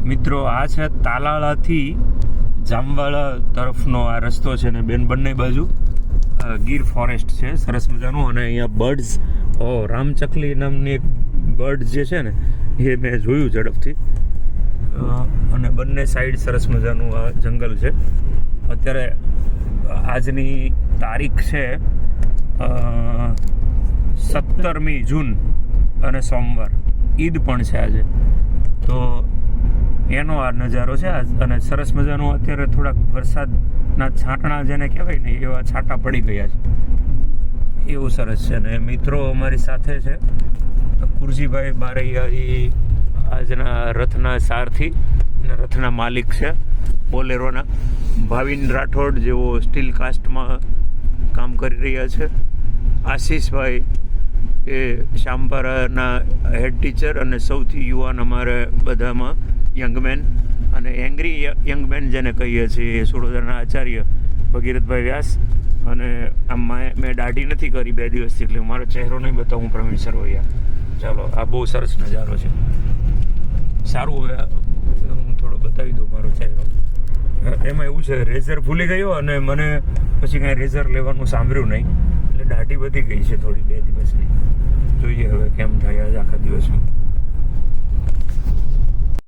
મિત્રો આ છે તાલાળાથી જામવાળા તરફનો આ રસ્તો છે ને બંને બાજુ ગીર ફોરેસ્ટ છે સરસ મજાનું. અને અહીંયા બર્ડ્સ રામચકલી નામની એક બર્ડ જે છે ને એ મેં જોયું ઝડપથી. અને બંને સાઈડ સરસ મજાનું આ જંગલ છે. અત્યારે આજની તારીખ છે 17મી જૂન અને સોમવાર, ઈદ પણ છે આજે. તો એનો આ નજારો છે. અને સરસ મજાનું અત્યારે થોડાક વરસાદના છાંટણા જેને કહેવાય ને એવા છાંટા પડી ગયા છે, એવું સરસ છે. ને મિત્રો અમારી સાથે છે કુરજીભાઈ બારૈયા, એ આજના રથના સારથી અને રથના માલિક છે બોલેરોના. ભાવિન રાઠોડ જેઓ સ્ટીલ કાસ્ટમાં કામ કરી રહ્યા છે. આશીષભાઈ એ શામપારાના હેડ ટીચર અને સૌથી યુવાન અમારે બધામાં યંગમેન અને એંગ્રી યંગમેન જેને કહીએ છીએ, સુરતના આચાર્ય ભગીરથભાઈ વ્યાસ. અને આમ મેં દાઢી નથી કરી 2 દિવસથી, એટલે મારો ચહેરો નહીં બતાવું. પ્રવીણ સરવૈયા. ચાલો, આ બહુ સરસ નજારો છે. સારું, હવે હું થોડો બતાવી દઉં મારો ચહેરો. એમાં એવું છે, રેઝર ભૂલી ગયો અને મને પછી કાંઈ રેઝર લેવાનું સાંભળ્યું નહીં, એટલે દાઢી વધી ગઈ છે થોડી 2 દિવસની. જોઈએ હવે કેમ થાય આજ આખા દિવસમાં.